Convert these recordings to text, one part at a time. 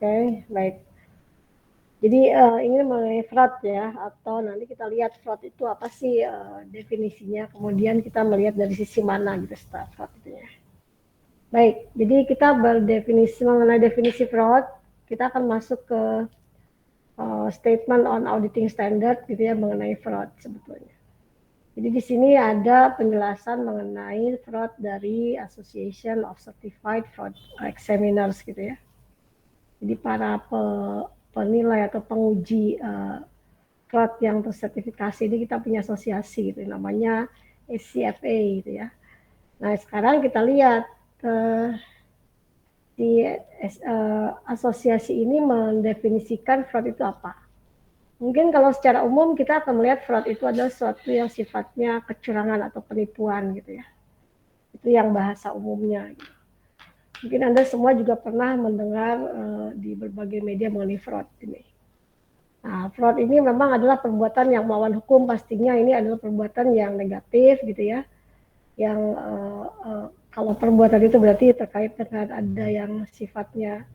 Oke, baik. Jadi ini mengenai fraud ya, atau nanti kita lihat fraud itu apa sih definisinya, kemudian kita melihat dari sisi mana gitu setelah fraud itu ya. Baik, jadi kita berdefinisi mengenai definisi fraud, kita akan masuk ke statement on auditing standard gitu ya mengenai fraud sebetulnya. Jadi di sini ada penjelasan mengenai fraud dari Association of Certified Fraud Examiners gitu ya. Jadi para penilai atau penguji fraud yang tersertifikasi ini kita punya asosiasi gitu, namanya ACFA gitu ya. Nah sekarang kita lihat di asosiasi ini mendefinisikan fraud itu apa. Mungkin kalau secara umum kita akan melihat fraud itu adalah sesuatu yang sifatnya kecurangan atau penipuan gitu ya. Itu yang bahasa umumnya. Gitu. Mungkin Anda semua juga pernah mendengar di berbagai media mengenai fraud ini. Nah, fraud ini memang adalah perbuatan yang melawan hukum, pastinya ini adalah perbuatan yang negatif gitu ya. Yang kalau perbuatan itu berarti terkait dengan ada yang sifatnya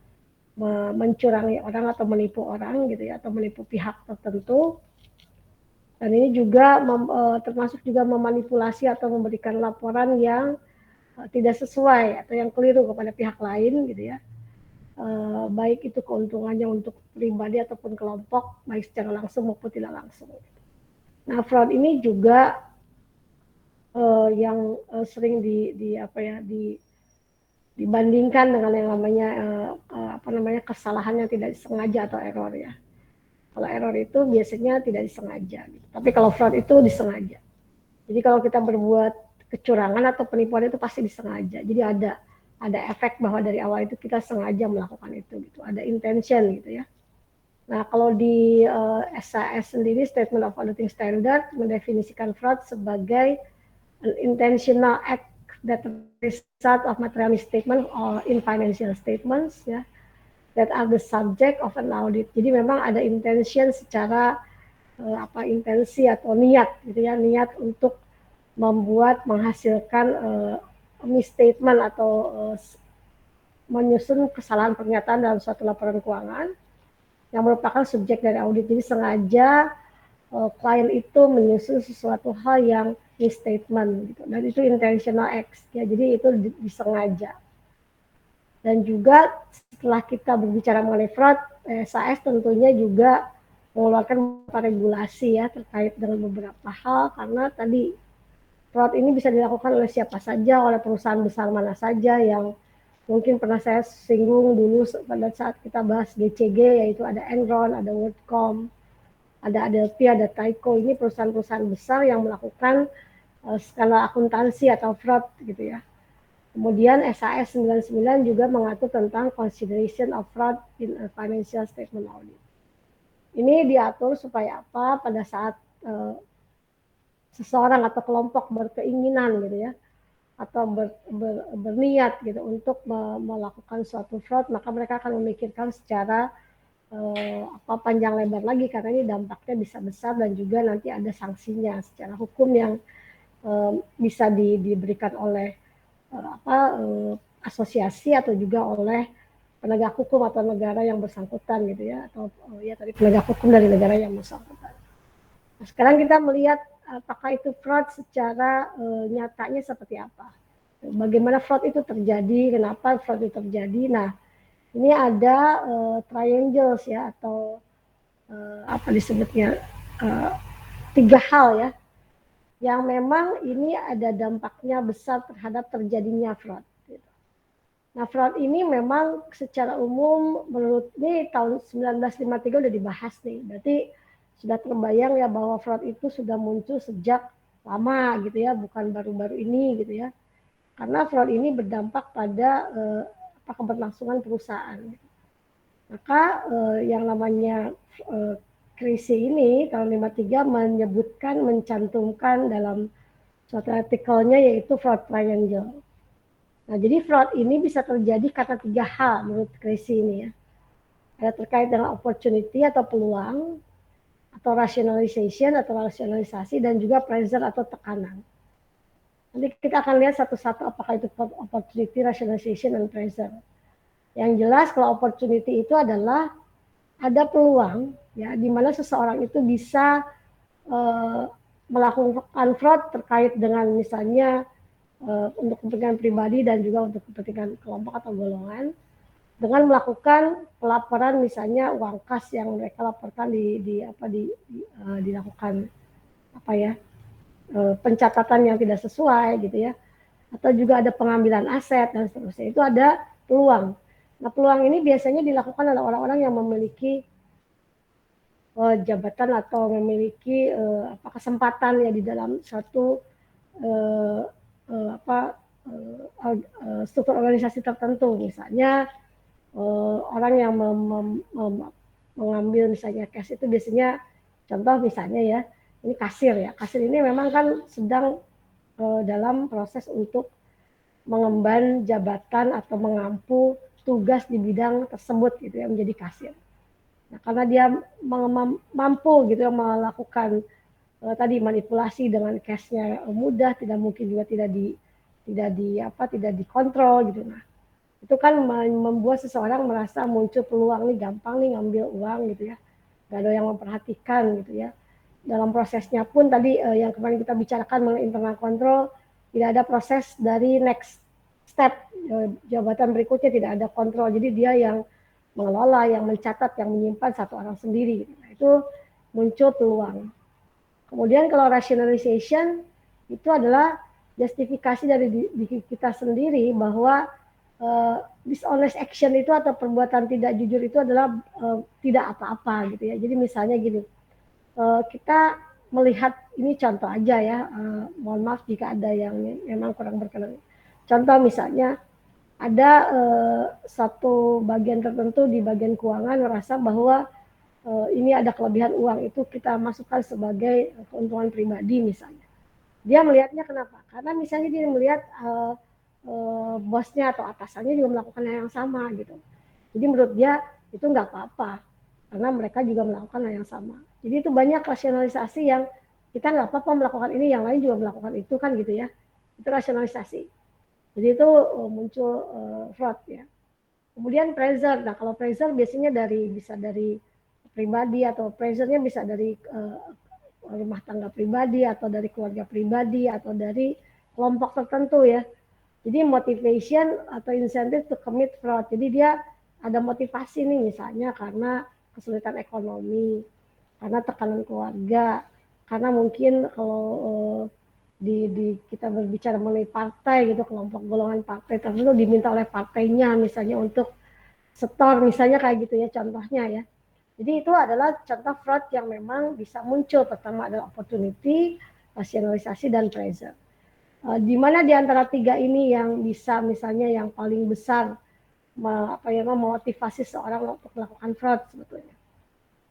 mencurangi orang atau menipu orang gitu ya, atau menipu pihak tertentu. Dan ini juga termasuk juga memanipulasi atau memberikan laporan yang tidak sesuai atau yang keliru kepada pihak lain gitu ya. Baik itu keuntungannya untuk pribadi ataupun kelompok, baik secara langsung maupun tidak langsung. Nah, fraud ini juga yang sering dibandingkan dengan yang namanya kesalahan yang tidak disengaja atau error ya. Kalau error itu biasanya tidak disengaja, gitu. Tapi kalau fraud itu disengaja. Jadi kalau kita berbuat kecurangan atau penipuan itu pasti disengaja. Jadi ada efek bahwa dari awal itu kita sengaja melakukan itu gitu. Ada intention gitu ya. Nah, kalau di SAS sendiri Statement of Auditing Standard mendefinisikan fraud sebagai an intentional act that result of material misstatement or in financial statements ya, that are the subject of an audit. Jadi memang ada intention secara intensi atau niat gitu ya, niat untuk menghasilkan misstatement atau menyusun kesalahan pernyataan dalam suatu laporan keuangan yang merupakan subjek dari audit. Jadi sengaja klien itu menyusun sesuatu hal yang misstatement gitu, dan itu intentional acts ya, jadi itu disengaja. Dan juga setelah kita berbicara mengenai fraud, SAS tentunya juga mengeluarkan beberapa regulasi ya terkait dengan beberapa hal, karena tadi fraud ini bisa dilakukan oleh siapa saja, oleh perusahaan besar mana saja yang mungkin pernah saya singgung dulu pada saat kita bahas GCG, yaitu ada Enron, ada WorldCom, ada Adelphi, ada Tyco. Ini perusahaan-perusahaan besar yang melakukan skala akuntansi atau fraud gitu ya. Kemudian SAS 99 juga mengatur tentang consideration of fraud in a financial statement audit. Ini diatur supaya apa? Pada saat seseorang atau kelompok berkeinginan gitu ya, atau berniat gitu untuk melakukan suatu fraud, maka mereka akan memikirkan secara panjang lebar lagi, karena ini dampaknya bisa besar dan juga nanti ada sanksinya secara hukum yang bisa diberikan oleh asosiasi atau juga oleh penegak hukum atau negara yang bersangkutan gitu ya, atau ya tadi penegak hukum dari negara yang bersangkutan. Nah, sekarang kita melihat apakah itu fraud secara nyatanya seperti apa. Bagaimana fraud itu terjadi, kenapa fraud itu terjadi. Nah, ini ada triangles ya, atau apa disebutnya, 3 hal ya, yang memang ini ada dampaknya besar terhadap terjadinya fraud. Nah, fraud ini memang secara umum menurut ini tahun 1953 udah dibahas nih. Berarti sudah terbayang ya bahwa fraud itu sudah muncul sejak lama gitu ya, bukan baru-baru ini gitu ya. Karena fraud ini berdampak pada keberlangsungan perusahaan. Maka yang namanya Krisi ini tahun 53 menyebutkan, mencantumkan dalam suatu artikelnya yaitu fraud triangle. Nah, jadi fraud ini bisa terjadi karena 3 hal menurut Krisi ini ya. Ada terkait dengan opportunity atau peluang, atau rationalization atau rasionalisasi, dan juga pressure atau tekanan. Nanti kita akan lihat satu-satu apakah itu opportunity, rationalization, dan pressure. Yang jelas kalau opportunity itu adalah ada peluang ya di mana seseorang itu bisa melakukan fraud terkait dengan misalnya untuk kepentingan pribadi dan juga untuk kepentingan kelompok atau golongan dengan melakukan pelaporan misalnya uang kas yang mereka laporkan dilakukan apa ya pencatatan yang tidak sesuai gitu ya, atau juga ada pengambilan aset dan seterusnya, itu ada peluang. Nah, peluang ini biasanya dilakukan oleh orang-orang yang memiliki jabatan atau memiliki kesempatan ya di dalam suatu struktur organisasi tertentu. Misalnya orang yang mengambil misalnya cash itu biasanya, contoh misalnya ya, ini kasir ya. Kasir ini memang kan sedang dalam proses untuk mengemban jabatan atau mengampu tugas di bidang tersebut gitu ya, menjadi kasir. Nah, karena dia mampu gitu ya melakukan tadi manipulasi dengan cashnya mudah, tidak mungkin juga tidak dikontrol gitu. Nah, itu kan membuat seseorang merasa muncul peluang nih, gampang nih ngambil uang gitu ya, gak ada yang memperhatikan gitu ya. Dalam prosesnya pun tadi yang kemarin kita bicarakan mengenai internal control, tidak ada proses dari next step jabatan berikutnya, tidak ada kontrol, jadi dia yang mengelola, yang mencatat, yang menyimpan satu orang sendiri. Nah, itu muncul peluang. Kemudian kalau rationalization itu adalah justifikasi dari diri kita sendiri bahwa dishonest action itu atau perbuatan tidak jujur itu adalah tidak apa-apa gitu ya. Jadi misalnya gini, kita melihat ini contoh aja ya, mohon maaf jika ada yang memang kurang berkenan. Contoh misalnya ada satu bagian tertentu di bagian keuangan merasa bahwa ini ada kelebihan uang, itu kita masukkan sebagai keuntungan pribadi misalnya. Dia melihatnya kenapa? Karena misalnya dia melihat bosnya atau atasannya juga melakukan hal yang sama gitu. Jadi menurut dia itu nggak apa-apa karena mereka juga melakukan hal yang sama. Jadi itu banyak rasionalisasi yang kita nggak apa-apa melakukan ini, yang lain juga melakukan itu kan gitu ya. Itu rasionalisasi. Jadi itu muncul fraud ya. Kemudian pressure. Nah, kalau pressure biasanya bisa dari pribadi, atau pressure-nya bisa dari rumah tangga pribadi atau dari keluarga pribadi atau dari kelompok tertentu ya. Jadi motivation atau incentive to commit fraud. Jadi dia ada motivasi nih misalnya karena kesulitan ekonomi, karena tekanan keluarga, karena mungkin kalau kita berbicara mengenai partai gitu, kelompok golongan partai tertentu diminta oleh partainya misalnya untuk setor misalnya kayak gitu ya contohnya ya. Jadi itu adalah contoh fraud yang memang bisa muncul. Pertama adalah opportunity, rasionalisasi, dan pressure. Di mana di antara tiga ini yang bisa misalnya yang paling besar memotivasi seorang untuk melakukan fraud sebetulnya?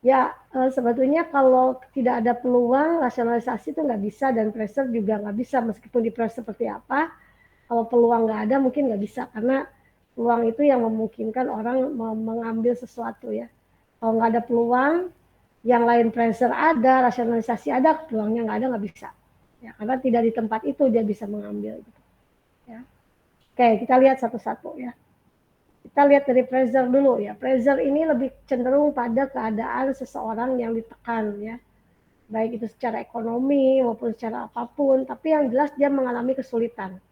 Ya sebetulnya kalau tidak ada peluang, rasionalisasi itu nggak bisa, dan pressure juga nggak bisa, meskipun di press seperti apa. Kalau peluang nggak ada mungkin nggak bisa, karena peluang itu yang memungkinkan orang mengambil sesuatu ya. Kalau nggak ada peluang, yang lain pressure ada, rasionalisasi ada, peluangnya nggak ada, nggak bisa. Ya, karena tidak di tempat itu dia bisa mengambil. Gitu. Ya. Oke, kita lihat satu-satu ya. Kita lihat dari pressure dulu ya. Pressure ini lebih cenderung pada keadaan seseorang yang ditekan ya. Baik itu secara ekonomi maupun secara apapun, tapi yang jelas dia mengalami kesulitan.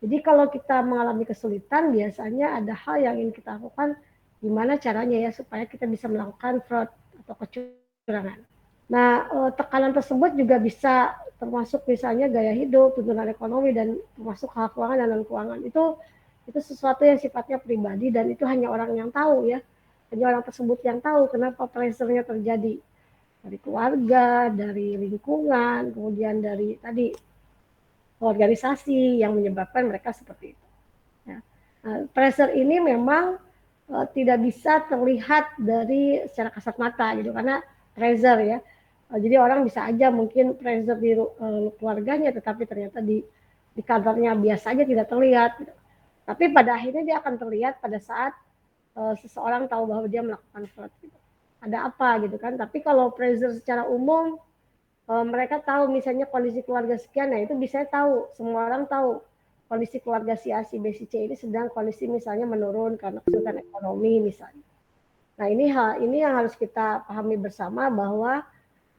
Jadi kalau kita mengalami kesulitan, biasanya ada hal yang ingin kita lakukan, gimana caranya ya supaya kita bisa melakukan fraud atau kecurangan. Nah, tekanan tersebut juga bisa termasuk misalnya gaya hidup, tuntunan ekonomi, dan termasuk hal keuangan dan non keuangan. Itu sesuatu yang sifatnya pribadi, dan itu hanya orang yang tahu ya. Hanya orang tersebut yang tahu kenapa pressure-nya terjadi. Dari keluarga, dari lingkungan, kemudian dari tadi organisasi yang menyebabkan mereka seperti itu. Ya. Pressure ini memang tidak bisa terlihat dari secara kasat mata gitu, karena pressure ya. Jadi orang bisa aja mungkin pressure di keluarganya, tetapi ternyata di kantornya biasa aja, tidak terlihat. Gitu. Tapi pada akhirnya dia akan terlihat pada saat seseorang tahu bahwa dia melakukan fraud. Gitu. Ada apa gitu kan? Tapi kalau pressure secara umum, mereka tahu misalnya kondisi keluarga sekian, nah itu bisa tahu, semua orang tahu kondisi keluarga si A, si B, si C ini sedang kondisi misalnya menurun karena kesulitan ekonomi misalnya. Nah ini yang harus kita pahami bersama bahwa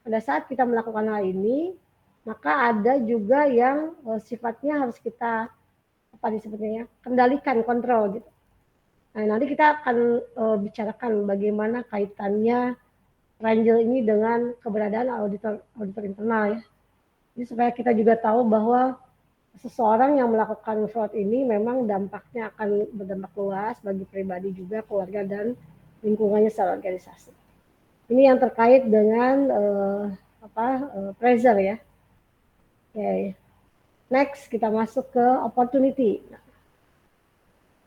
pada saat kita melakukan hal ini, maka ada juga yang sifatnya harus kita apa disebutnya ya, kendalikan, kontrol gitu. Nah nanti kita akan bicarakan bagaimana kaitannya Ranjel ini dengan keberadaan auditor internal ya. Jadi supaya kita juga tahu bahwa seseorang yang melakukan fraud ini memang dampaknya akan berdampak luas bagi pribadi juga, keluarga dan lingkungannya secara organisasi. Ini yang terkait dengan pressure ya. Oke. Next kita masuk ke opportunity.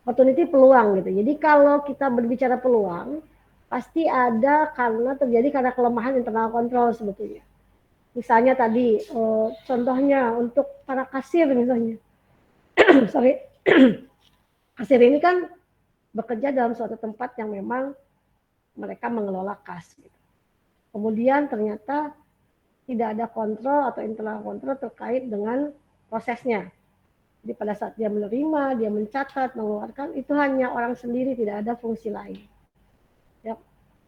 Opportunity peluang gitu. Jadi kalau kita berbicara peluang, pasti ada karena kelemahan internal kontrol sebetulnya. Misalnya tadi contohnya untuk para kasir misalnya. Sorry. Kasir ini kan bekerja dalam suatu tempat yang memang mereka mengelola kas. Gitu. Kemudian ternyata tidak ada kontrol atau internal kontrol terkait dengan prosesnya. Jadi pada saat dia menerima, dia mencatat, mengeluarkan, itu hanya orang sendiri, tidak ada fungsi lain. Ya.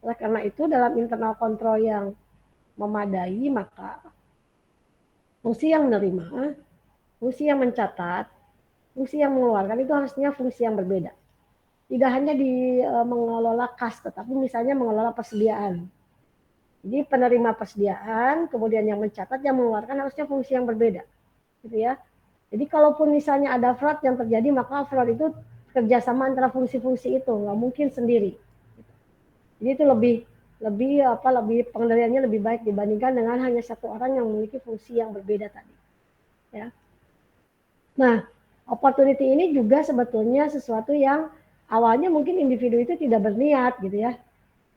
Oleh karena itu dalam internal kontrol yang memadai, maka fungsi yang menerima, fungsi yang mencatat, fungsi yang mengeluarkan itu harusnya fungsi yang berbeda. Tidak hanya di mengelola kas, tetapi misalnya mengelola persediaan. Jadi penerima persediaan, kemudian yang mencatat, yang mengeluarkan harusnya fungsi yang berbeda. Gitu ya. Jadi kalaupun misalnya ada fraud yang terjadi, maka fraud itu kerjasama antara fungsi-fungsi itu, nggak mungkin sendiri. Jadi itu lebih pengendaliannya lebih baik dibandingkan dengan hanya satu orang yang memiliki fungsi yang berbeda tadi. Ya. Nah, opportunity ini juga sebetulnya sesuatu yang awalnya mungkin individu itu tidak berniat gitu ya,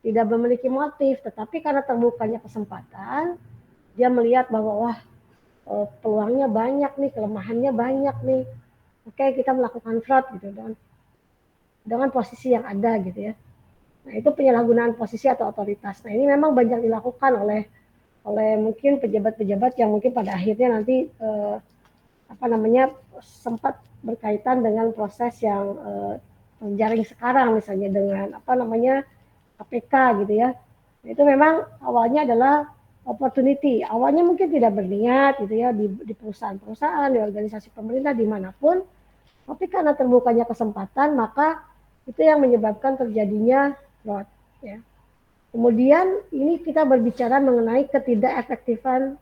tidak memiliki motif, tetapi karena terbukanya kesempatan, dia melihat bahwa wah peluangnya banyak nih, kelemahannya banyak nih. Oke, kita melakukan fraud gitu dengan posisi yang ada gitu ya. Nah, itu penyalahgunaan posisi atau otoritas. Nah, ini memang banyak dilakukan oleh mungkin pejabat-pejabat yang mungkin pada akhirnya nanti sempat berkaitan dengan proses yang terjaring sekarang misalnya dengan KPK gitu ya. Nah, itu memang awalnya adalah opportunity. Awalnya mungkin tidak berniat gitu ya di perusahaan-perusahaan, di organisasi pemerintah dimanapun, tapi karena terbukanya kesempatan maka itu yang menyebabkan terjadinya fraud. Ya. Kemudian ini kita berbicara mengenai ketidakefektifan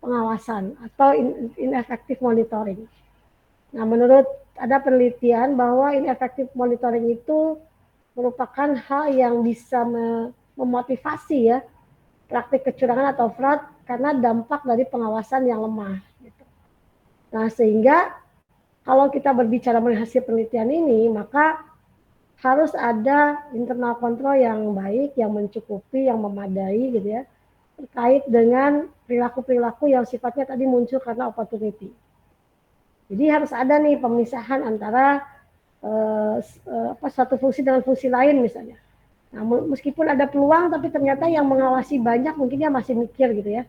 pengawasan atau ineffective monitoring. Nah, menurut ada penelitian bahwa ineffective monitoring itu merupakan hal yang bisa memotivasi ya praktik kecurangan atau fraud karena dampak dari pengawasan yang lemah. Gitu. Nah, sehingga kalau kita berbicara mengenai hasil penelitian ini, maka harus ada internal kontrol yang baik, yang mencukupi, yang memadai gitu ya, terkait dengan perilaku-perilaku yang sifatnya tadi muncul karena opportunity. Jadi harus ada nih pemisahan antara satu fungsi dengan fungsi lain misalnya. Nah, meskipun ada peluang, tapi ternyata yang mengawasi banyak, mungkin dia masih mikir gitu ya.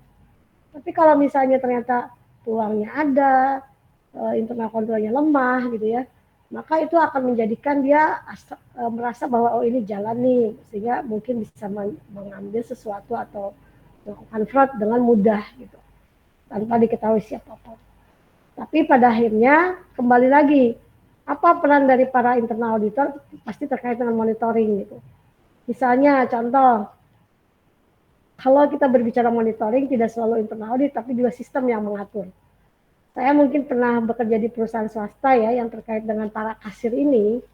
Tapi kalau misalnya ternyata peluangnya ada, internal kontrolnya lemah gitu ya, maka itu akan menjadikan dia merasa bahwa oh ini jalan nih, sehingga mungkin bisa mengambil sesuatu atau melakukan fraud dengan mudah gitu, tanpa diketahui siapapun. Tapi pada akhirnya kembali lagi, apa peran dari para internal auditor pasti terkait dengan monitoring gitu. Misalnya contoh, kalau kita berbicara monitoring tidak selalu internal audit, tapi juga sistem yang mengatur. Saya mungkin pernah bekerja di perusahaan swasta ya yang terkait dengan para kasir ini.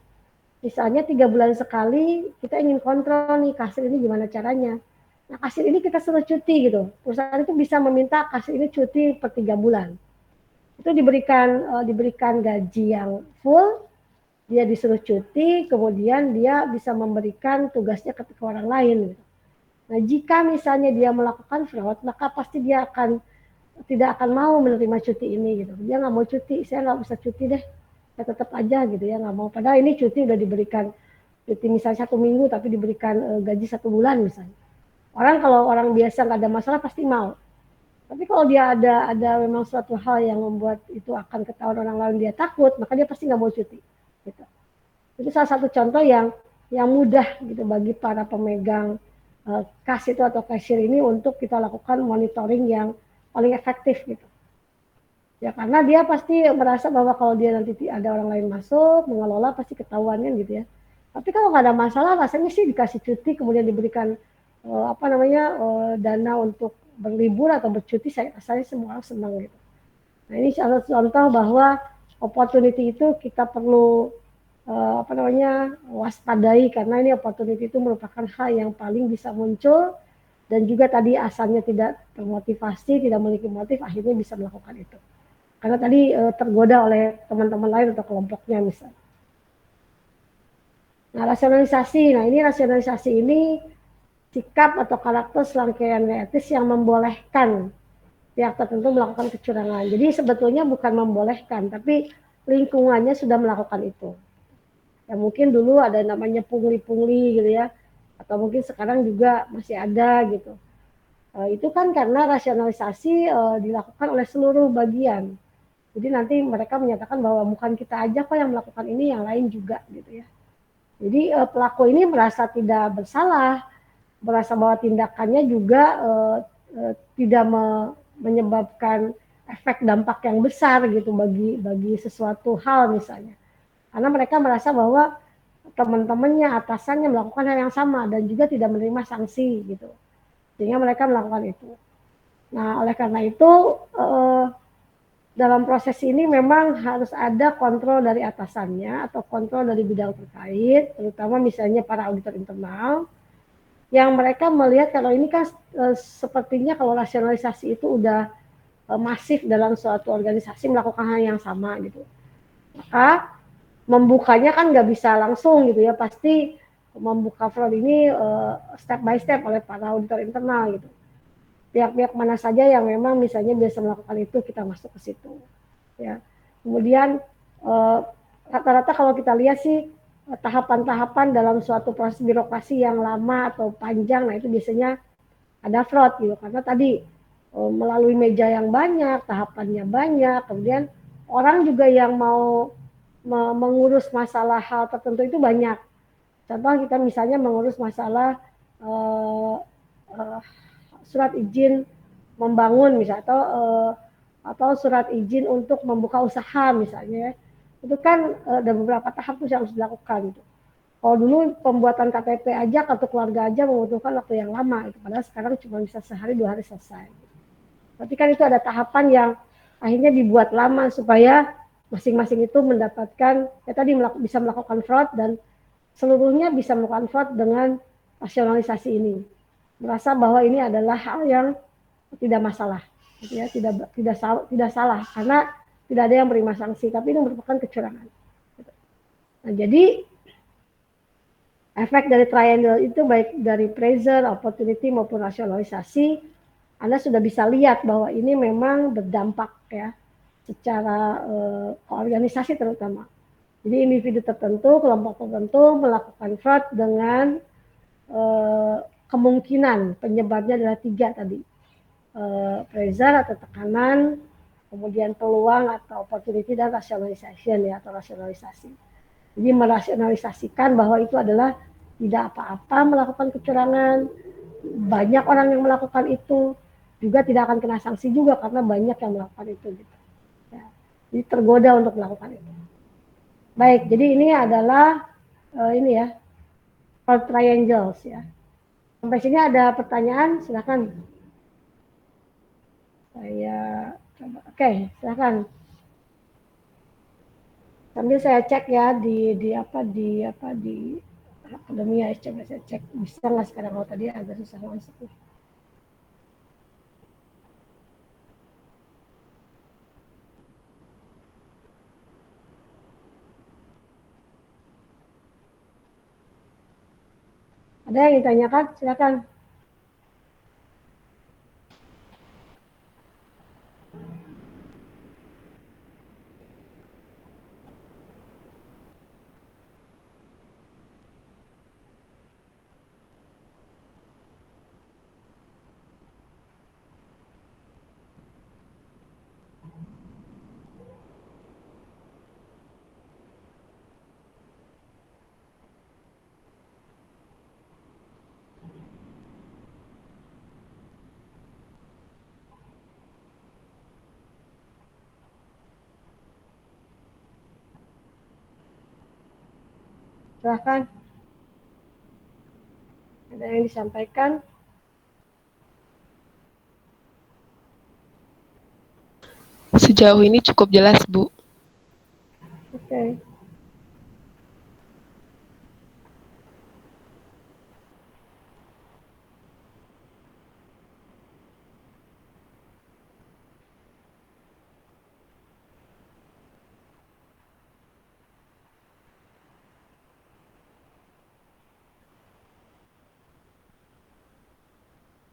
Misalnya 3 bulan sekali kita ingin kontrol nih kasir ini gimana caranya. Nah kasir ini kita suruh cuti gitu. Perusahaan itu bisa meminta kasir ini cuti per 3 bulan. Itu diberikan gaji yang full, dia disuruh cuti, kemudian dia bisa memberikan tugasnya ke orang lain. Gitu. Nah, jika misalnya dia melakukan fraud, maka pasti dia tidak akan mau menerima cuti ini gitu. Dia nggak mau cuti, saya nggak bisa cuti deh, saya tetap aja gitu ya nggak mau. Padahal ini cuti udah diberikan cuti misalnya 1 minggu, tapi diberikan gaji 1 bulan misalnya. Kalau orang biasa nggak ada masalah pasti mau. Tapi kalau dia ada memang suatu hal yang membuat itu akan ketahuan orang lain, dia takut, maka dia pasti nggak mau cuti. Gitu. Itu salah satu contoh yang mudah gitu bagi para pemegang kas itu atau cashier ini untuk kita lakukan monitoring yang paling efektif gitu. Ya karena dia pasti merasa bahwa kalau dia nanti ada orang lain masuk mengelola pasti ketahuan kan gitu ya. Tapi kalau nggak ada masalah rasanya sih dikasih cuti kemudian diberikan apa namanya dana untuk berlibur atau bercuti, saya semua orang senang gitu. Nah ini salah satu contoh bahwa opportunity itu kita perlu apa namanya waspadai karena ini opportunity itu merupakan hal yang paling bisa muncul dan juga tadi asalnya tidak termotivasi, tidak memiliki motif, akhirnya bisa melakukan itu. Karena tadi tergoda oleh teman-teman lain atau kelompoknya misalnya. Nah rasionalisasi, nah ini rasionalisasi ini sikap atau karakter serangkaian etis yang membolehkan pihak tertentu melakukan kecurangan. Jadi sebetulnya bukan membolehkan, tapi lingkungannya sudah melakukan itu. Ya mungkin dulu ada namanya pungli-pungli gitu ya, atau mungkin sekarang juga masih ada gitu. Itu kan karena rasionalisasi dilakukan oleh seluruh bagian. Jadi nanti mereka menyatakan bahwa bukan kita aja kok yang melakukan ini, yang lain juga gitu ya. Jadi pelaku ini merasa tidak bersalah, merasa bahwa tindakannya juga tidak menyebabkan efek dampak yang besar gitu bagi sesuatu hal misalnya. Karena mereka merasa bahwa teman-temannya, atasannya melakukan hal yang sama dan juga tidak menerima sanksi gitu. Sehingga mereka melakukan itu. Nah, oleh karena itu dalam proses ini memang harus ada kontrol dari atasannya atau kontrol dari bidang terkait, terutama misalnya para auditor internal, yang mereka melihat kalau ini kan sepertinya kalau rasionalisasi itu udah masif dalam suatu organisasi melakukan hal yang sama gitu. Maka membukanya kan nggak bisa langsung gitu ya, pasti membuka fraud ini step by step oleh para auditor internal gitu. Pihak-pihak mana saja yang memang misalnya biasa melakukan itu kita masuk ke situ. Ya. Kemudian rata-rata kalau kita lihat sih tahapan-tahapan dalam suatu proses birokrasi yang lama atau panjang, nah itu biasanya ada fraud gitu karena tadi melalui meja yang banyak, tahapannya banyak, kemudian orang juga yang mau mengurus masalah hal tertentu itu banyak. Contoh kita misalnya mengurus masalah uh, uh, surat izin membangun misalnya atau surat izin untuk membuka usaha misalnya, itu kan ada beberapa tahap tuh yang harus dilakukan gitu. Kalau dulu pembuatan KTP aja kartu keluarga aja membutuhkan waktu yang lama itu, padahal sekarang cuma bisa sehari 2 hari selesai. Berarti kan itu ada tahapan yang akhirnya dibuat lama supaya masing-masing itu mendapatkan ya tadi bisa melakukan fraud dan seluruhnya bisa melakukan fraud dengan rasionalisasi ini. Merasa bahwa ini adalah hal yang tidak masalah, gitu ya, tidak salah karena tidak ada yang menerima sanksi, tapi ini merupakan kecurangan. Nah, jadi efek dari triangle itu baik dari pressure, opportunity maupun rasionalisasi, Anda sudah bisa lihat bahwa ini memang berdampak ya secara organisasi terutama. Jadi individu tertentu, kelompok tertentu melakukan fraud dengan kemungkinan penyebabnya adalah 3 tadi. Pressure atau tekanan, kemudian peluang atau opportunity dan rationalization ya atau rasionalisasi. Jadi merasionalisasikan bahwa itu adalah tidak apa-apa melakukan kecurangan, banyak orang yang melakukan itu, juga tidak akan kena sanksi juga karena banyak yang melakukan itu gitu. Ya. Jadi tergoda untuk melakukan itu. Baik, jadi ini adalah ini ya, triangles ya. Sampai sini ada pertanyaan, silakan. Saya coba. Oke, silakan. Sambil saya cek ya di akademi ya, coba saya cek bisa nggak sekarang, kalau tadi agak susah masuk. Ada yang ditanyakan, silakan. Silahkan. Ada yang disampaikan? Sejauh ini cukup jelas, Bu. Oke.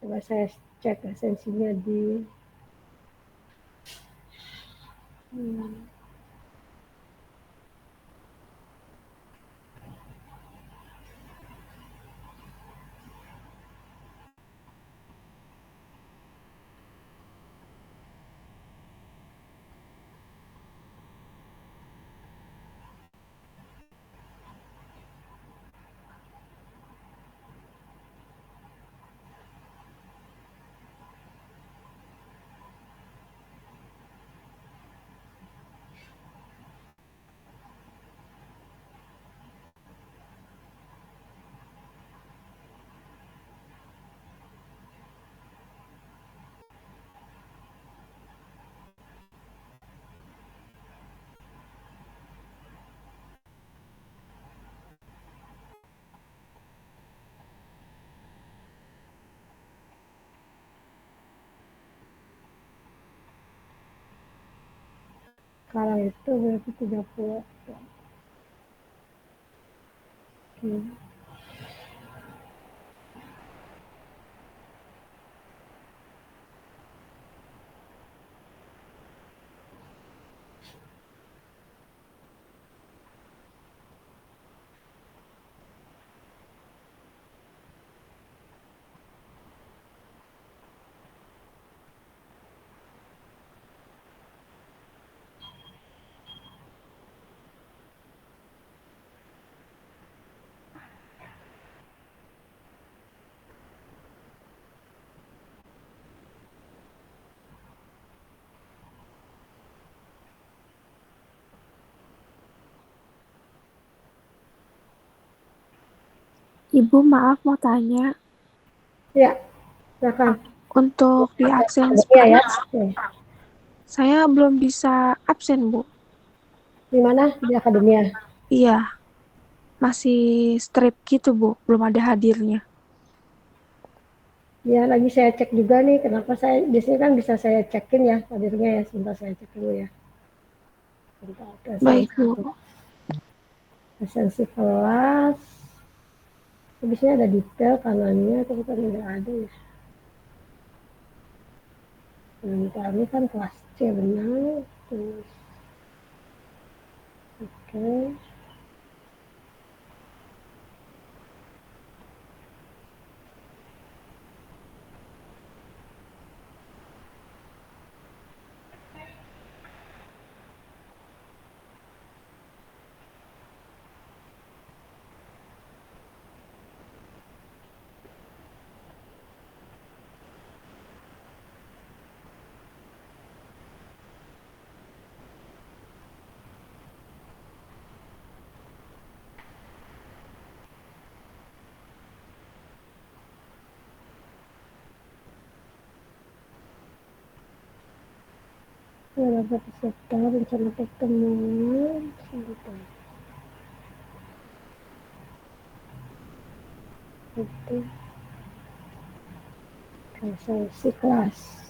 Coba saya cek esensinya di sekarang itu berarti 30. Oke. Ibu, maaf mau tanya. Ya, silakan. Untuk di absen Iya ya. speech, saya belum bisa absen, Bu. Di mana? Di akademia. Iya, masih strip gitu, Bu. Belum ada hadirnya. Ya, lagi saya cek juga nih. Kenapa saya biasanya kan bisa saya cekin ya hadirnya ya. Sebentar saya cek dulu ya. Sebentar. Baik, Bu. Esensi kelas. Biasanya ada detail kanannya, tapi kan nggak ada ya. Sebentar, ini kan kelas C benar. Terus, oke. Beberapa peserta rencana pertemuan. Sebentar. Itu esensi kelas.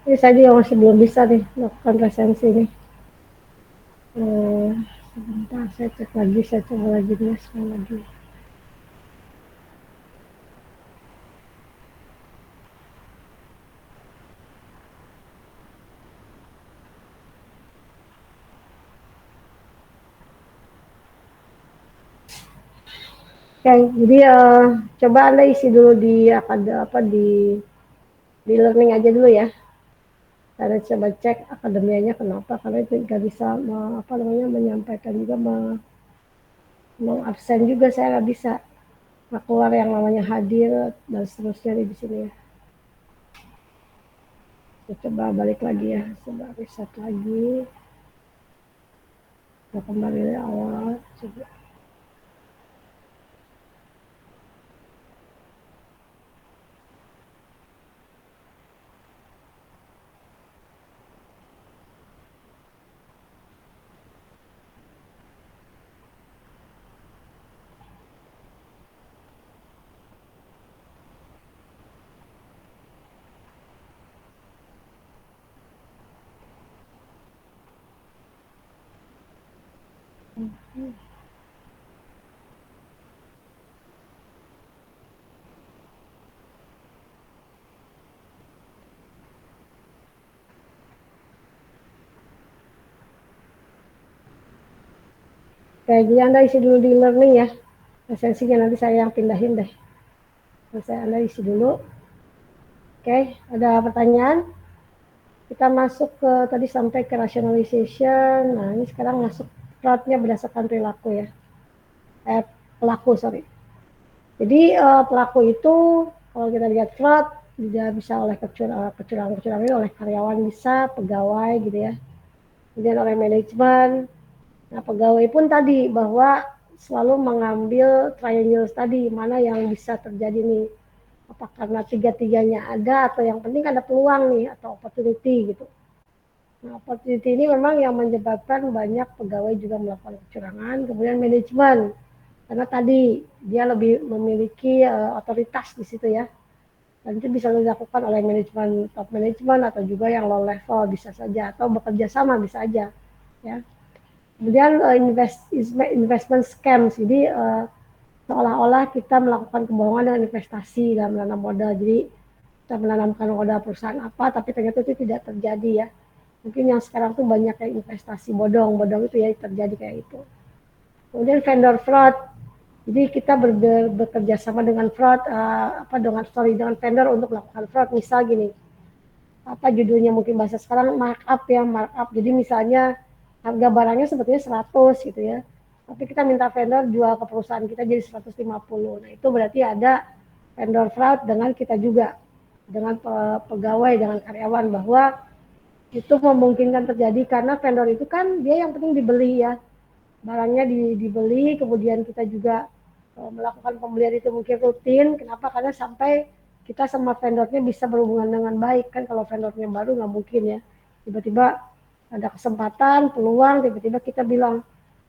Ini saya juga masih belum bisa nih melakukan resensi nih. Sebentar, saya cek lagi, saya coba lagi nih, sekali lagi. Oke, jadi coba Anda isi dulu di di learning aja dulu ya. Saya coba cek akademianya kenapa, karena itu nggak bisa menyampaikan juga, mengabsen juga saya nggak bisa. Nggak keluar yang namanya hadir dan seterusnya di sini ya. Saya coba balik lagi ya, coba reset lagi. Kita kembali dari awal, coba. Oke, jadi Anda isi dulu di learning ya. Esensinya nanti saya yang pindahin deh. Saya Anda isi dulu. Oke, ada pertanyaan? Kita masuk ke tadi sampai ke rationalization. Nah, ini sekarang masuk fraudnya berdasarkan perilaku ya. Pelaku, sorry. Jadi pelaku itu kalau kita lihat fraud dia bisa oleh kecurangan oleh karyawan, bisa pegawai gitu ya. Kemudian oleh manajemen. Nah, pegawai pun tadi bahwa selalu mengambil triangles tadi, mana yang bisa terjadi nih. Apa karena tiga-tiganya ada, atau yang penting ada peluang nih, atau opportunity gitu. Nah, opportunity ini memang yang menyebabkan banyak pegawai juga melakukan kecurangan. Kemudian manajemen, karena tadi dia lebih memiliki otoritas di situ ya. Dan itu bisa dilakukan oleh manajemen, top manajemen, atau juga yang low level bisa saja, atau bekerja sama bisa aja ya. Kemudian investment scam, jadi seolah-olah kita melakukan kebohongan dengan investasi dalam menanam modal. Jadi kita menanamkan modal perusahaan apa, tapi ternyata itu tidak terjadi ya. Mungkin yang sekarang tuh banyak kayak investasi bodong itu ya terjadi kayak itu. Kemudian vendor fraud, jadi kita bekerja sama dengan dengan vendor untuk melakukan fraud. Misal gini, apa judulnya mungkin bahasa sekarang markup. Jadi misalnya harga barangnya sebetulnya 100 gitu ya. Tapi kita minta vendor jual ke perusahaan kita jadi 150. Nah, itu berarti ada vendor fraud dengan kita juga, dengan pegawai, dengan karyawan, bahwa itu memungkinkan terjadi karena vendor itu kan dia yang penting dibeli ya. Barangnya dibeli, kemudian kita juga melakukan pembelian itu mungkin rutin. Kenapa? Karena sampai kita sama vendornya bisa berhubungan dengan baik kan. Kalau vendornya baru nggak mungkin ya. Tiba-tiba ada kesempatan, peluang, tiba-tiba kita bilang,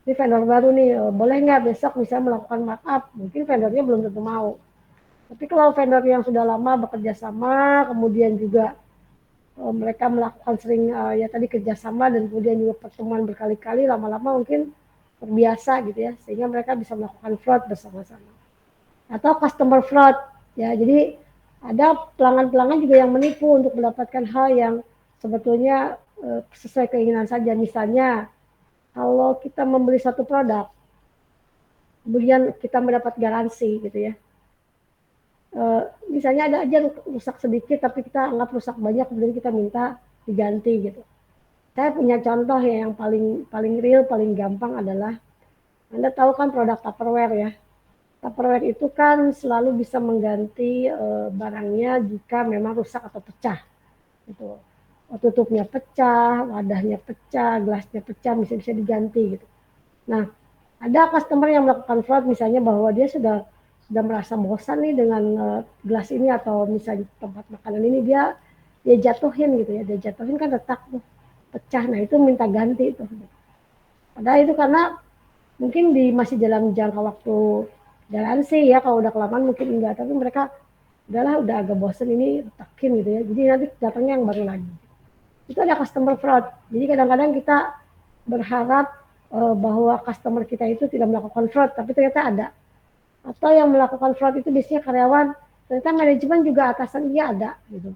ini vendor baru nih, boleh nggak besok bisa melakukan markup? Mungkin vendornya belum tentu mau. Tapi kalau vendor yang sudah lama bekerja sama, kemudian juga mereka melakukan sering ya tadi kerjasama dan kemudian juga pertemuan berkali-kali, lama-lama mungkin terbiasa gitu ya, sehingga mereka bisa melakukan fraud bersama-sama. Atau customer fraud ya, jadi ada pelanggan-pelanggan juga yang menipu untuk mendapatkan hal yang sebetulnya sesuai keinginan saja. Misalnya kalau kita membeli satu produk, kemudian kita mendapat garansi gitu ya. Misalnya ada aja rusak sedikit, tapi kita anggap rusak banyak, kemudian kita minta diganti gitu. Saya punya contoh ya yang paling real, paling gampang adalah, Anda tahu kan produk Tupperware ya. Tupperware itu kan selalu bisa mengganti barangnya jika memang rusak atau pecah. Gitu. Tutupnya pecah, wadahnya pecah, gelasnya pecah, bisa diganti gitu. Nah, ada customer yang melakukan fraud misalnya bahwa dia sudah merasa bosan nih dengan gelas ini, atau misalnya tempat makanan ini dia jatuhin gitu ya, dia jatuhin kan retak tuh, pecah. Nah, itu minta ganti itu. Padahal itu karena mungkin masih dalam jangka waktu garansi ya, kalau udah kelamaan mungkin enggak, tapi mereka udahlah, udah agak bosen ini retakin gitu ya, jadi nanti datangnya yang baru lagi. itu ada customer fraud. Jadi kadang-kadang kita berharap bahwa customer kita itu tidak melakukan fraud, tapi ternyata ada. Atau yang melakukan fraud itu biasanya karyawan, ternyata manajemen juga atasan dia ada gitu.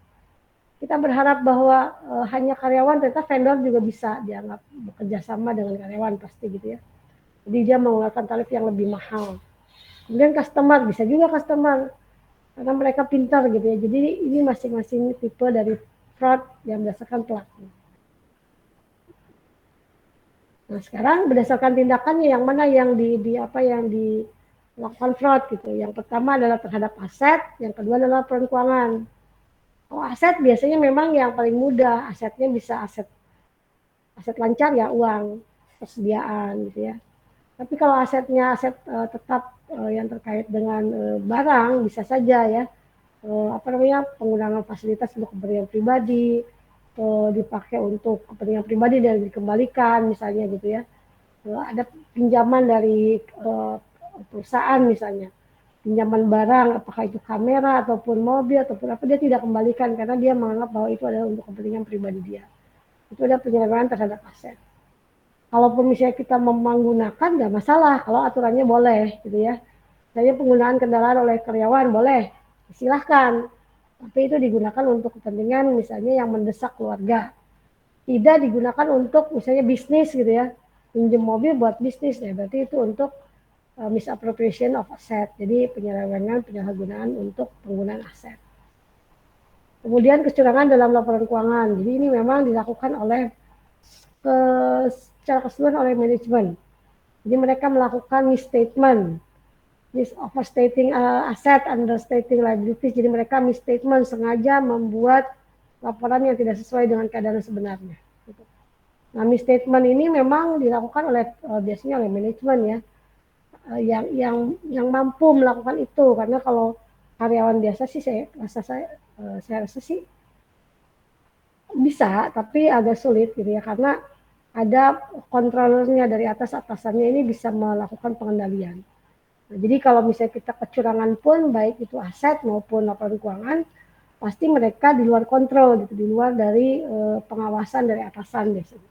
Kita berharap bahwa hanya karyawan, ternyata vendor juga bisa dianggap bekerja sama dengan karyawan pasti gitu ya. Jadi dia mengeluarkan tarif yang lebih mahal. Kemudian customer, bisa juga customer karena mereka pintar gitu ya. Jadi ini masing-masing tipe dari fraud yang berdasarkan pelaku. Nah sekarang berdasarkan tindakannya yang mana yang dilakukan fraud gitu. Yang pertama adalah terhadap aset, yang kedua adalah laporan keuangan. Oh, aset biasanya memang yang paling mudah, asetnya bisa aset lancar ya, uang, persediaan gitu ya. Tapi kalau asetnya aset tetap yang terkait dengan barang bisa saja ya, penggunaan fasilitas untuk kepentingan pribadi, dipakai untuk kepentingan pribadi dan dikembalikan misalnya gitu ya. Ada pinjaman dari perusahaan misalnya, pinjaman barang, apakah itu kamera ataupun mobil ataupun apa, dia tidak kembalikan karena dia menganggap bahwa itu adalah untuk kepentingan pribadi dia. Itu ada penyalahgunaan terhadap aset. Kalaupun misalnya kita menggunakan nggak masalah, kalau aturannya boleh gitu ya. Misalnya penggunaan kendaraan oleh karyawan boleh, silahkan. Tapi itu digunakan untuk kepentingan misalnya yang mendesak keluarga. Tidak digunakan untuk misalnya bisnis gitu ya. Pinjam mobil buat bisnis ya, berarti itu untuk misappropriation of asset. Jadi penyalahgunaan untuk penggunaan aset. Kemudian kecurangan dalam laporan keuangan. Jadi ini memang dilakukan oleh secara keseluruhan oleh manajemen. Jadi mereka melakukan misstatement, overstating aset, understating liabilities. Jadi mereka misstatement, sengaja membuat laporan yang tidak sesuai dengan keadaan sebenarnya. Nah, misstatement ini memang dilakukan oleh biasanya oleh manajemen ya, yang mampu melakukan itu. Karena kalau karyawan biasa sih saya rasa sih bisa, tapi agak sulit gitu ya, karena ada kontrolernya dari atas, atasannya ini bisa melakukan pengendalian. Nah, jadi kalau misalnya kita kecurangan pun, baik itu aset maupun laporan keuangan, pasti mereka di luar kontrol gitu, di luar dari pengawasan dari atasan biasanya.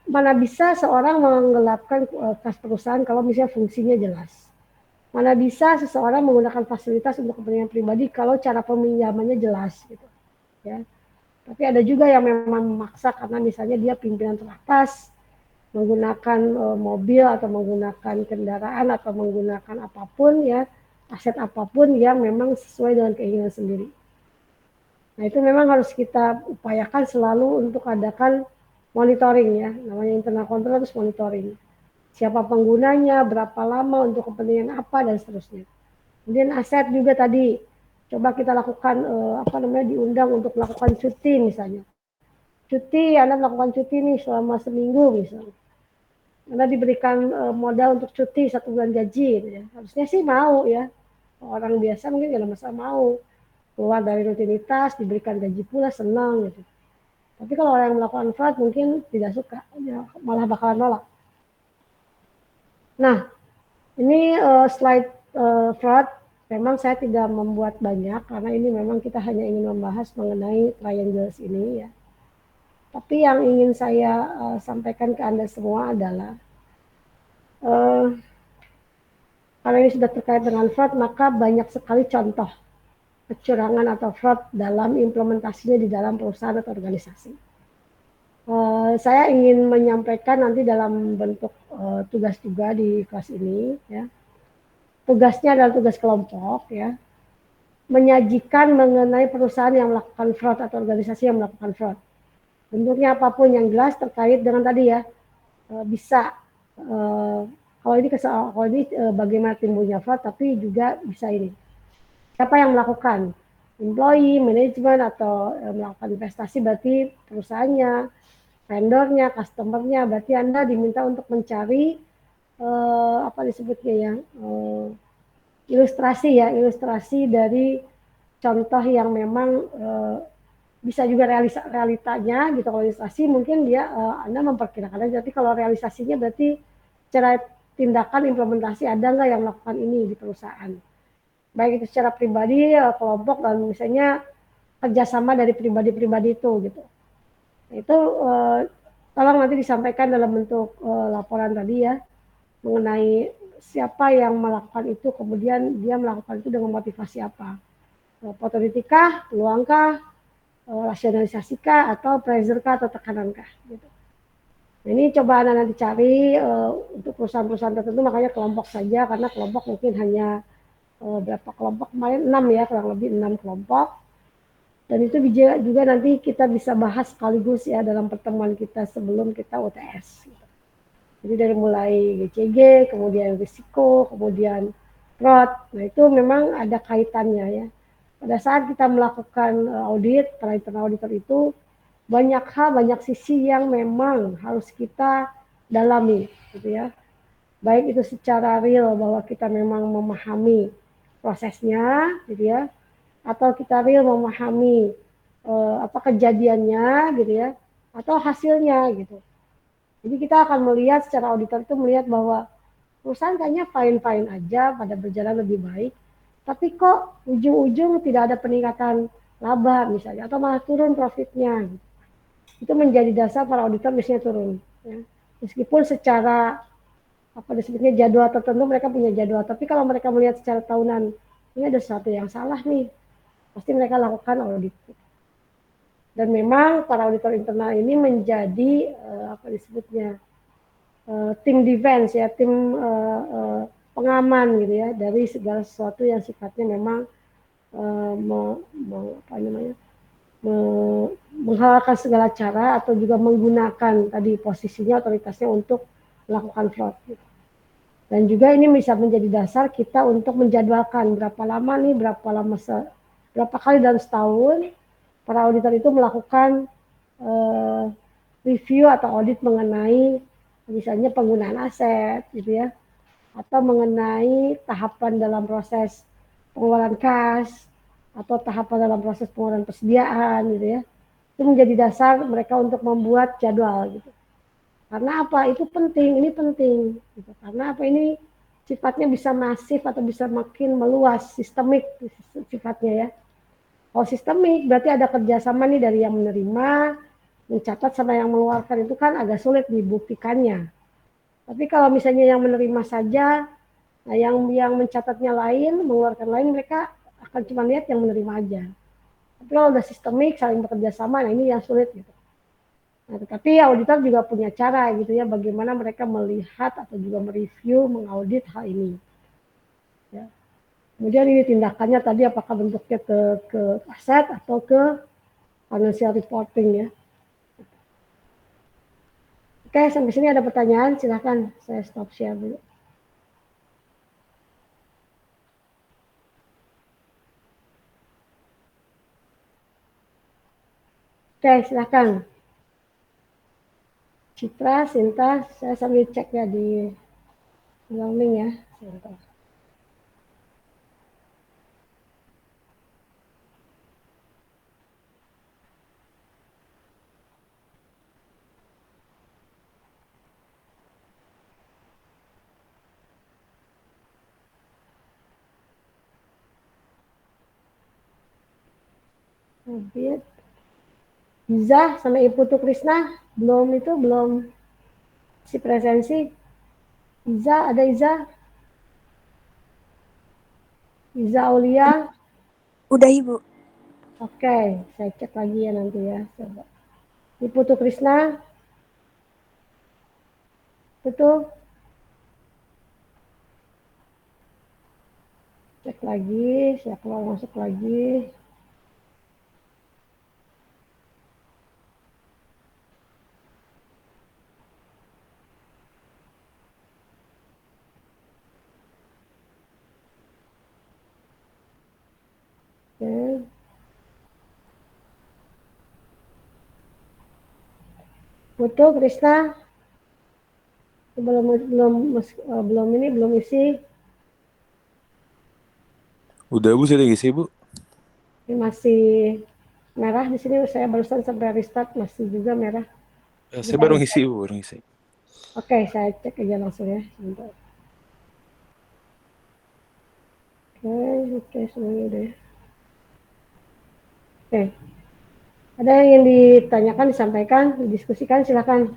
Mana bisa seorang menggelapkan kas perusahaan kalau misalnya fungsinya jelas. Mana bisa seseorang menggunakan fasilitas untuk kepentingan pribadi kalau cara peminjamannya jelas gitu ya. Tapi ada juga yang memang memaksa karena misalnya dia pimpinan teratas, menggunakan mobil atau menggunakan kendaraan atau menggunakan apapun ya, aset apapun yang memang sesuai dengan keinginan sendiri. Nah itu memang harus kita upayakan selalu untuk adakan monitoring ya, namanya internal control, harus monitoring. Siapa penggunanya, berapa lama, untuk kepentingan apa, dan seterusnya. Kemudian aset juga tadi, coba kita lakukan diundang untuk melakukan cuti misalnya. Cuti, Anda melakukan cuti nih selama seminggu misalnya. Anda diberikan modal untuk cuti 1 bulan gaji gitu ya. Harusnya sih mau ya. Orang biasa mungkin gak ada masalah mau. Keluar dari rutinitas, diberikan gaji pula, senang gitu. Tapi kalau orang yang melakukan fraud mungkin tidak suka, ya, malah bakalan nolak. Nah, ini slide fraud. Memang saya tidak membuat banyak karena ini memang kita hanya ingin membahas mengenai triangles ini ya. Tapi yang ingin saya sampaikan ke Anda semua adalah kalau ini sudah terkait dengan fraud, maka banyak sekali contoh kecurangan atau fraud dalam implementasinya di dalam perusahaan atau organisasi. Saya ingin menyampaikan nanti dalam bentuk tugas juga di kelas ini ya. Tugasnya adalah tugas kelompok ya, menyajikan mengenai perusahaan yang melakukan fraud atau organisasi yang melakukan fraud. Bentuknya apapun yang jelas terkait dengan tadi ya, bisa kalau ini bagaimana timbulnya fraud, tapi juga bisa ini siapa yang melakukan, employee, manajemen, atau melakukan investasi, berarti perusahaannya, vendornya, customernya. Berarti Anda diminta untuk mencari apa disebutnya ya, ilustrasi dari contoh yang memang bisa juga realitanya gitu. Kalau ilustrasi mungkin dia Anda memperkirakan aja, tapi kalau realisasinya berarti secara tindakan implementasi ada nggak yang melakukan ini di perusahaan, baik itu secara pribadi, kelompok, dan misalnya kerjasama dari pribadi-pribadi itu gitu. Itu tolong nanti disampaikan dalam bentuk laporan tadi ya, mengenai siapa yang melakukan itu, kemudian dia melakukan itu dengan motivasi apa. Otoritiskah, peluangkah, rasionalisasikah, atau pressurkah atau tekanankah gitu. Nah, ini coba Anda nanti cari untuk perusahaan-perusahaan tertentu, makanya kelompok saja, karena kelompok mungkin hanya berapa kelompok kemarin, 6 ya, kurang lebih 6 kelompok. Dan itu juga nanti kita bisa bahas sekaligus ya dalam pertemuan kita sebelum kita UTS. Jadi dari mulai GCG, kemudian risiko, kemudian fraud. Nah itu memang ada kaitannya ya. Pada saat kita melakukan audit, para internal auditor itu banyak hal, banyak sisi yang memang harus kita dalami, gitu ya. Baik itu secara real bahwa kita memang memahami prosesnya, gitu ya, atau kita real memahami apa kejadiannya, gitu ya, atau hasilnya, gitu. Jadi kita akan melihat secara auditor itu melihat bahwa perusahaan kayaknya fine-fine aja, pada berjalan lebih baik, tapi kok ujung-ujung tidak ada peningkatan laba misalnya, atau malah turun profitnya. Itu menjadi dasar para auditor biasanya turun. Ya. Meskipun secara apa disebutnya jadwal tertentu mereka punya jadwal, tapi kalau mereka melihat secara tahunan ini ada sesuatu yang salah nih, pasti mereka lakukan audit. Dan memang para auditor internal ini menjadi apa disebutnya tim defense ya, tim pengaman gitu ya dari segala sesuatu yang sifatnya memang apa namanya menghalalkan segala cara atau juga menggunakan tadi posisinya otoritasnya untuk melakukan fraud. Gitu. Dan juga ini bisa menjadi dasar kita untuk menjadwalkan berapa lama nih, berapa kali dalam setahun para auditor itu melakukan review atau audit mengenai misalnya penggunaan aset gitu ya, atau mengenai tahapan dalam proses pengeluaran kas atau tahapan dalam proses pengeluaran persediaan gitu ya. Itu menjadi dasar mereka untuk membuat jadwal gitu. Karena apa? Itu penting, ini penting gitu. Karena apa, ini sifatnya bisa masif atau bisa makin meluas, sistemik sifatnya ya. Kalau sistemik berarti ada kerjasama nih dari yang menerima, mencatat sama yang mengeluarkan, itu kan agak sulit dibuktikannya. Tapi kalau misalnya yang menerima saja, nah yang mencatatnya lain, mengeluarkan lain, mereka akan cuma lihat yang menerima aja. Tapi kalau udah sistemik, saling bekerja sama, nah ini yang sulit gitu. Nah, tetapi auditor juga punya cara gitu ya, bagaimana mereka melihat atau juga mereview, mengaudit hal ini. Ya. Kemudian ini tindakannya tadi apakah bentuknya ke aset atau ke financial reporting ya. Oke, sampai sini ada pertanyaan, silahkan saya stop share dulu. Oke, silahkan. Citra, Sinta, saya sambil cek ya di link ya. Sebentar. Habis. Iza sama Ibu Putu Krisna belum si presensi. Iza, ada Iza? Iza Aulia. Udah Ibu. Oke, saya cek lagi ya nanti ya. Coba. Ibu Putu Krisna. Betul. Cek lagi, saya keluar masuk lagi. Oke. Putu Krisna. Belum isi. Udah Bu, saya lagi sih Bu. Ini masih merah di sini, saya barusan sampai restart masih juga merah. Saya baru ngisi Bu, baru ngisi. Oke, saya cek aja langsung ya. Bentar. Oke, semuanya udah. Oke. Ada yang ingin ditanyakan, disampaikan, didiskusikan, silakan.